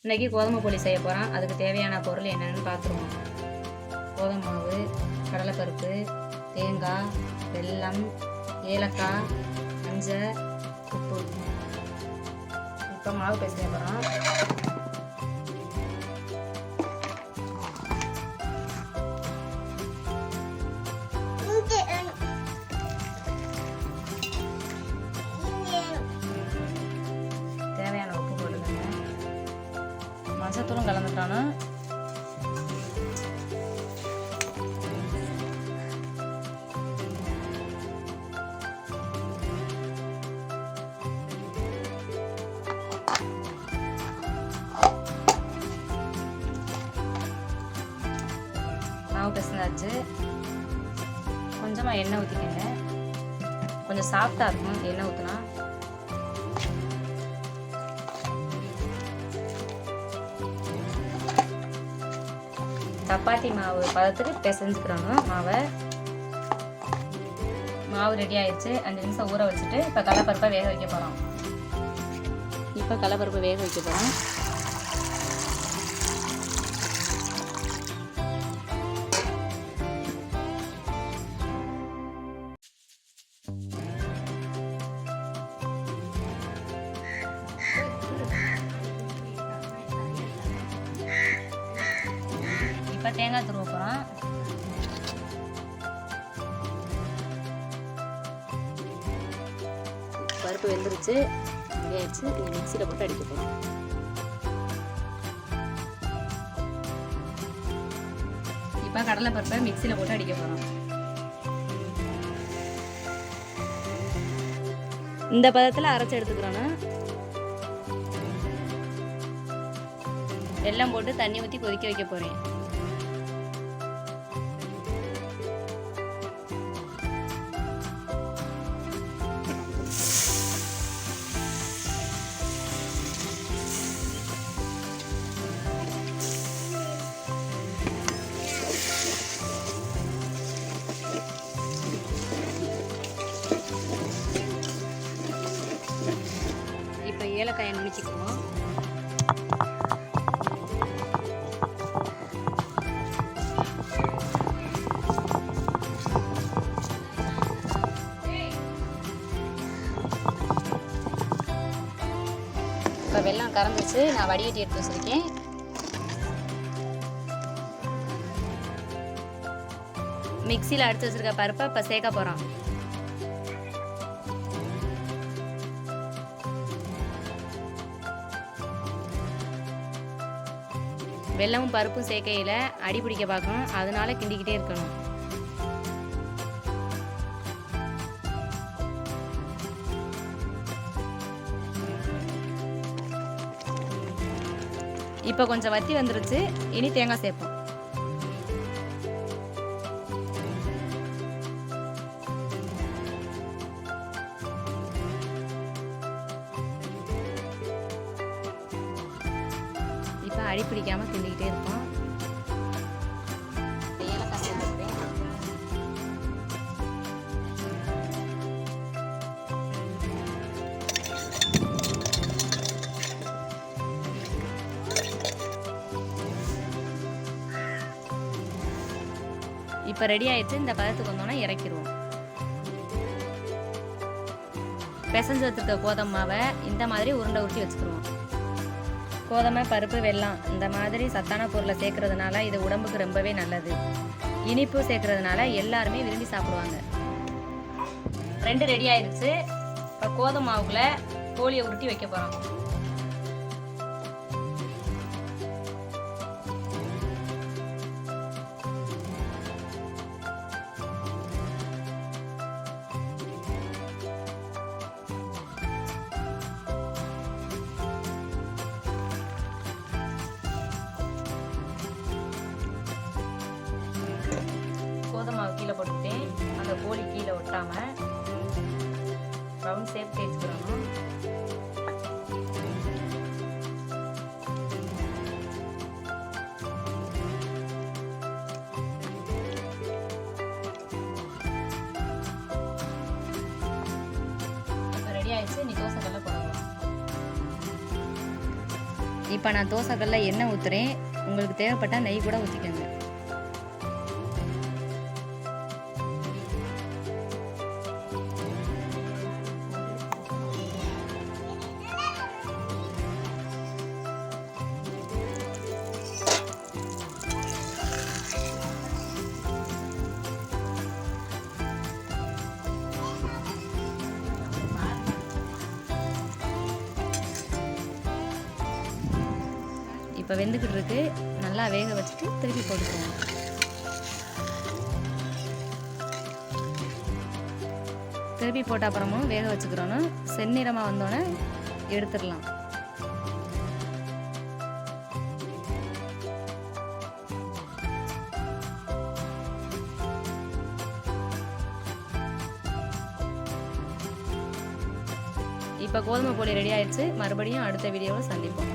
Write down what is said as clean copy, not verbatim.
இன்றைக்கி கோதுமை போலி செய்ய போகிறோம். அதுக்கு தேவையான பொருள் என்னென்னு பார்த்துருவோம். கோதுமை மாவு, கடலைப்பருப்பு, தேங்காய், வெல்லம், ஏலக்காய், மஞ்சள், உப்பு. இப்போ மாவு பேச போகிறோம். தேவையான உப்பு போட்டுக்கோங்க. மஞ்சத்தூளும் கலந்துட்டானா மாவு பிசைஞ்சாச்சு. கொஞ்சமாக எண்ணெய் ஊற்றிக்கோங்க. கொஞ்சம் சாஃப்டாக இருக்கும் எண்ணெய் ஊற்றினா. சப்பாத்தி மாவு பதத்துக்கு பிசைஞ்சுக்கிறணும் மாவை. மாவு ரெடி ஆயிடுச்சு. 5 நிமிஷம் ஊற வச்சுட்டு இப்போ கடலைப்பருப்பை வேக வைக்க போகிறோம். இப்போ கடலைப்பருப்பை வேக வைக்க போகிறோம். இப்போ தேங்காய் துருவ போகிறோம். பருப்பு வெந்துருச்சு, வெங்காயிடுச்சு. இது மிக்சியில் போட்டு அடிக்க போகிறோம். இப்போ கடலை பருப்பை மிக்சியில் போட்டு அடிக்க போகிறோம். இந்த பதத்தில் அரைச்சி எடுத்துக்கிறோன்னா வெல்லம் போட்டு தண்ணி ஊற்றி கொதிக்க வைக்க போகிறேன். இப்போ ஏலக்காயை நுணுக்கிக்குவோம். இப்போ வெல்லம் கறந்துச்சு, நான் வடிகட்டி எடுத்து வச்சுருக்கேன். மிக்சியில் அடித்து வச்சுருக்க பருப்பை இப்போ சேர்க்க போகிறோம். வெல்லமும் பருப்பும் சேர்க்கையில் அடி பிடிக்க பார்க்கணும், அதனால கிண்டிக்கிட்டே இருக்கணும். இப்போ கொஞ்சம் வத்தி வந்துருச்சு. இனி தேங்காய் சேர்ப்போம். இப்போ அடி பிடிக்காமல் கிண்டிக்கிட்டே இருப்போம். ஏலக்காய் சேர்த்துக்கிறேன். இப்போ ரெடி ஆயிடுச்சு. இந்த பதத்துக்கு வந்தோன்னா இறக்கிடுவோம். பிசைஞ்சு வச்சுருக்க கோதுமை மாவை இந்த மாதிரி உருண்டை உருட்டி வச்சுக்கிடுவோம். கோதுமை, பருப்பு, வெல்லம் இந்த மாதிரி சத்தான பொருளை சேர்க்கறதுனால இது உடம்புக்கு ரொம்பவே நல்லது. இனிப்பு சேர்க்கறதுனால எல்லாருமே விரும்பி சாப்பிடுவாங்க. 2 ரெடி ஆயிடுச்சு. இப்போ கோதுமை மாவுக்குள்ள போலியை உருட்டி வைக்க போகிறோம். மாவு கீழே போட்டுக்கிட்டேன். அந்த போலி கீழே ஒட்டாமல் ரவுண்ட் ஷேப் தேய்ச்சிக்கிறணும். இப்போ ரெடி ஆயிடுச்சு. நீ தோசை கல்ல போடணும். இப்போ நான் தோசைக்கல்ல எண்ணெய் ஊற்றுறேன். உங்களுக்கு தேவைப்பட்டால் நெய் கூட ஊற்றிக்கோங்க. இப்போ வெந்துக்கிட்டு இருக்கு. நல்லா வேக வச்சுட்டு திருப்பி போட்டுக்கோங்க. திருப்பி போட்ட அப்புறமும் வேக வச்சுக்கிறோன்னு செந்நிறமாக வந்தோடனே எடுத்துடலாம். இப்போ கோதுமை போலி ரெடி ஆயிடுச்சு. மறுபடியும் அடுத்த வீடியோவில் சந்திப்போம்.